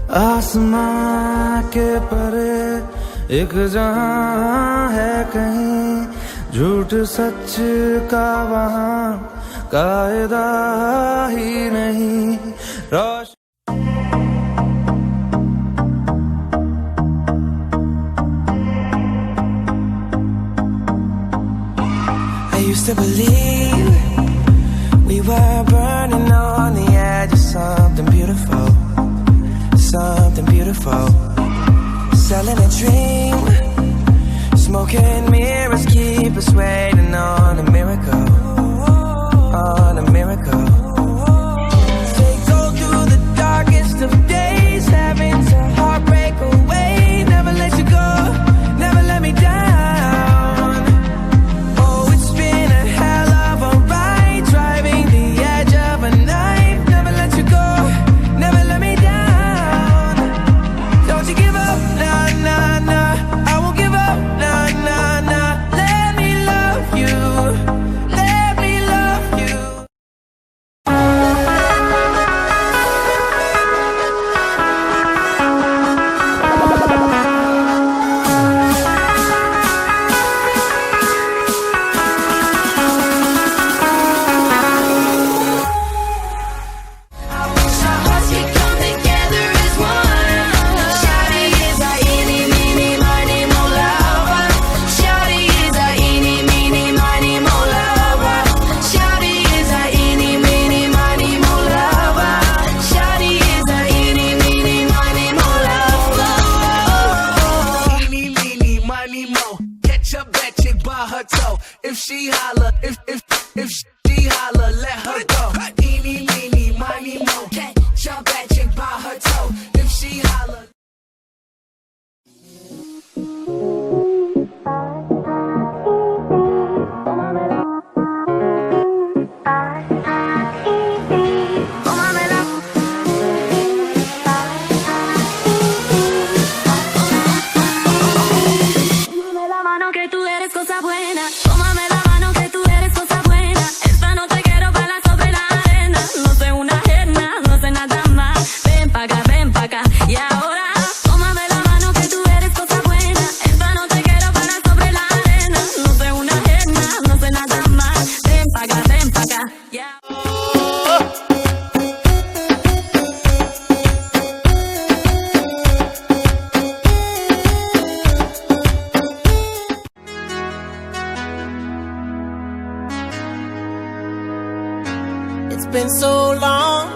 आसमां के परे एक जहां है कहीं, झूठ सच का वहां कायदा ही नहीं। I used to believe we were burning on the edge of something beautiful, something beautiful. Selling a dream, smoking mirrors keep us waiting on a miracle, on a miracle. Take go through the darkest of days, having to heartbreak away. Never let you go, never let me down. Oh, it's been a hell of a ride, driving the edge of a knife. Never let you go, never let me down. Don't you give up, nah, nah, nah. I won't give up, nah, nah, nah. Let me love you, let me love you. I wish our hearts could come together as one. Shawty is our eeny, meeny, miny, mo lover. Shawty is our eeny, meeny, miny, mo lover. Shawty is our eeny, meeny, miny, mo lover. Shawty is our eeny, meeny, miny, mo lover. Eeny, meeny, miny, mo. Catch a bad chick by her toe. If she holler, if she holler, let her go. Eeny, meeny, miny, mo. Catch a bad chick by her toe. If she holler. Tómame la mano que tú eres cosa buena. Tómame la mano que tú eres cosa buena. Esta noche quiero bailar sobre la arena. No soy una ajena, no sé nada más. Ven pa' acá, y ahora. Tómame la mano que tú eres cosa buena. Esta noche quiero bailar sobre la arena. No soy una ajena, no sé nada más. Ven pa' acá, y ahora. It's been so long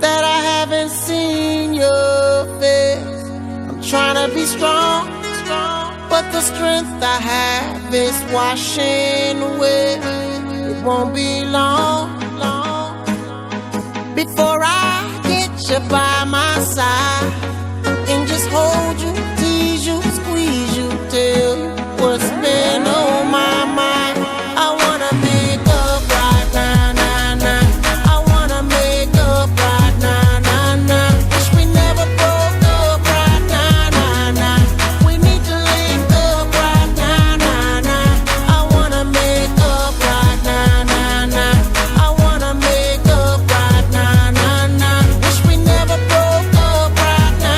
that I haven't seen your face. I'm trying to be strong, but the strength I have is washing away. It won't be long before I get you by my side and just hold you, tease you, squeeze you, tell you what's been on my mind. I wanna make up right now, nah, nah. I wanna make up right now, nah, nah. Wish we never broke up right now, nah, nah. We need to link up right now, nah, nah. I wanna make up right now, nah, nah. I wanna make up right now, nah, nah. Wish we never broke up right now.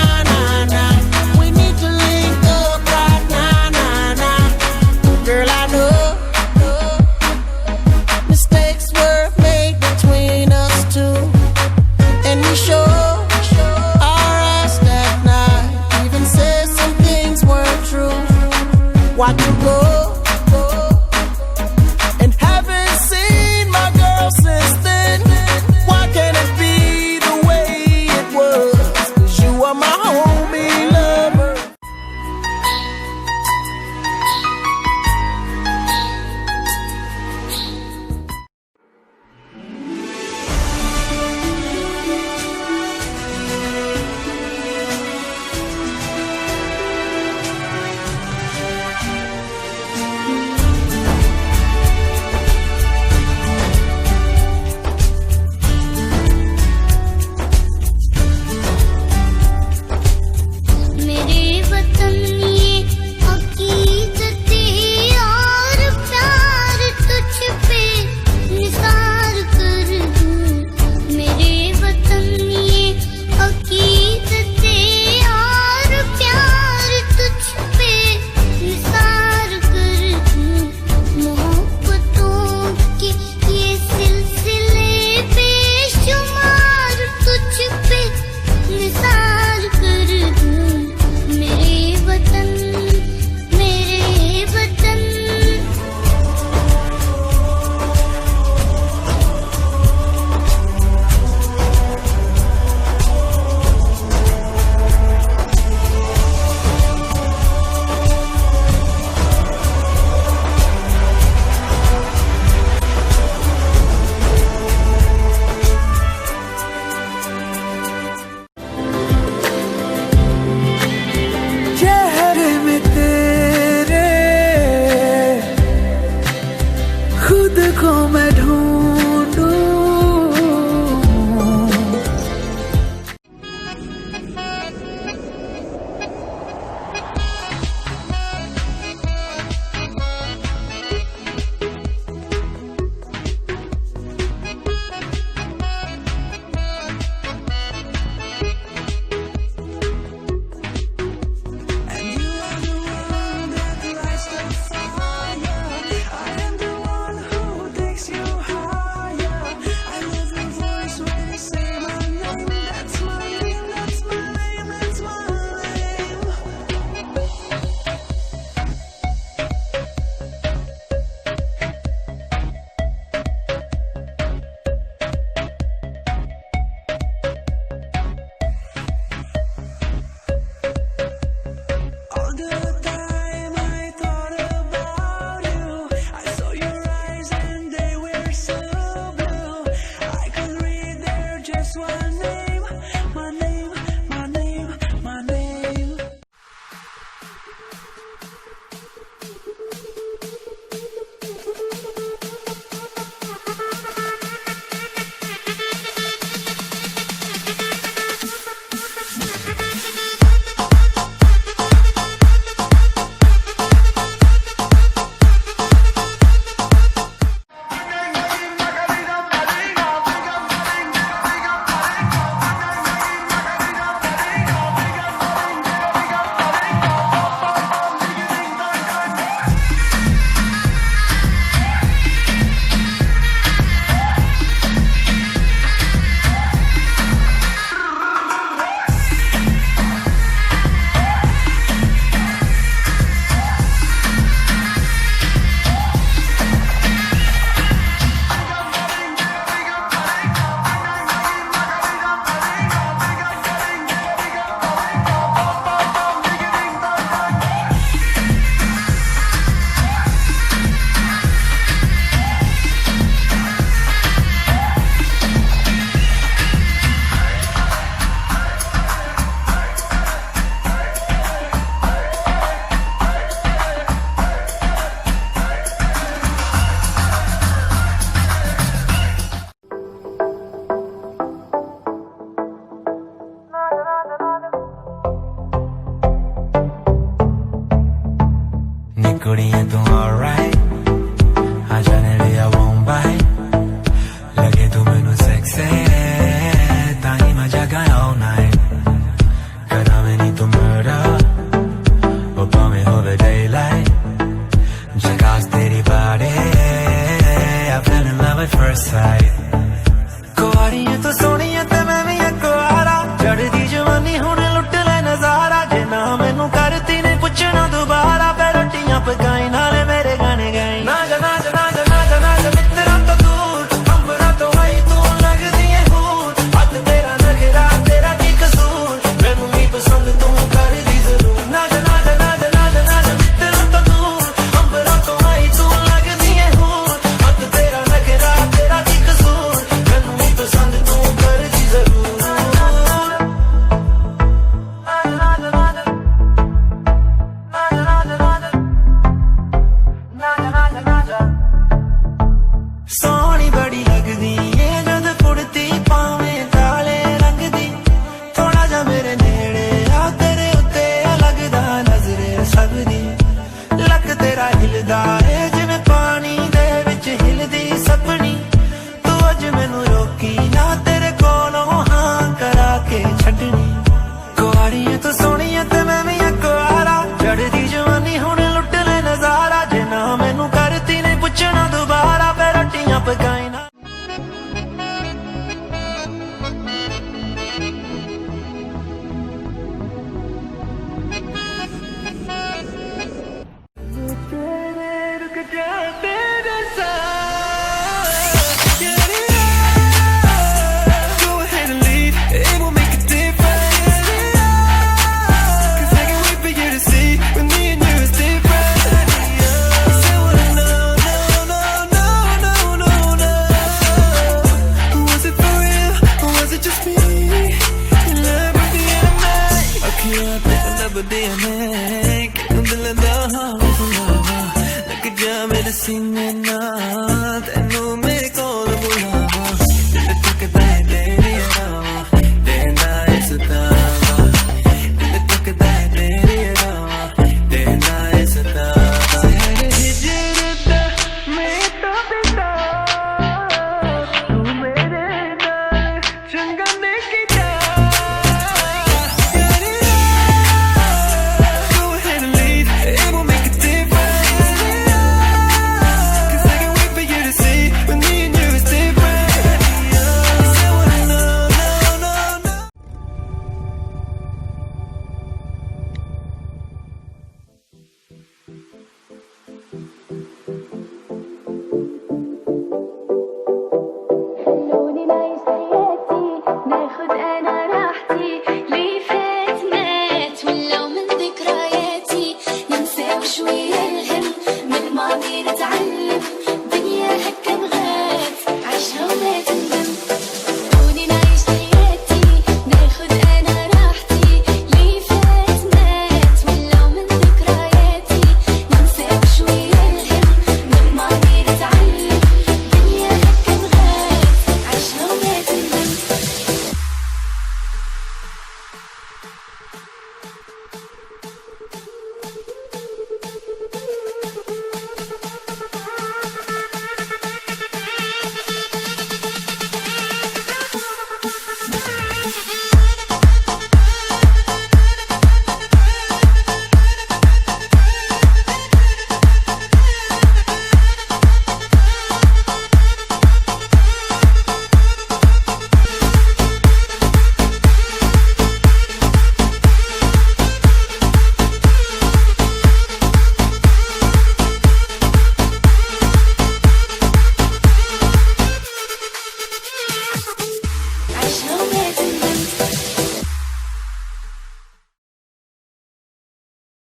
कुड़िए तू alright आ जाने दे I won't bite लगे तू मैनू sexy ताही मैं जगा all night करा मैं नहीं तू murder वो पावे होवे daylight जगास तेरी body I fell in love at first sight कुआरियां तो सोनियां ते मैं भी कुआरा चढ़दी जवानी हुण लुट ले नजारा जे ना मैनू करती ने पुछना दोबारा पे रोटियां पकाई नाले मेरे गाने गाई ना जा ना जा ना जा ना जा ना जा मित्रा तो दूर अंबरा तो आई तू लगदी है हूर हद तेरा नखरा तेरा की कसूर मैनू नहीं पसंद तू कर दी जरूर ना जा ना जा ना जा ना जा ना जा मित्रा तो दूर अंबरा तो आई तू लगदी है हूर हद तेरा नखरा तेरा की कसूर मैनू नहीं पसंद तू कर दी जरूर सोहनी बड़ी लगदी है जद कुड़ती पावे काले रंग दी थोड़ा जा मेरे नेड़े आ तेरे उत्ते लगदा नजरे सब दी लक तेरा हिलदा है जिवें पानी दे विच हिलदी सपनी तू अज मैनू रोकी ना तेरे कोलों हां करा के छड्डनी कुआरियां तू सोहणियां ते मैं भी कुआरा चढ़दी जवानी हुण लुट ले नजारा जे ना मैनू करती ने पुछना दोबारा पे रोटियां पकाई ना रुक जा तेरे साथ go ahead and leave it won't make a difference 'cause I can't wait for you to see when me and you is different you say what I know no no no no no no was it for real or was it just me in love with the enemy okay I bet I love the enemy can't let the heart love look at you I'm in a scene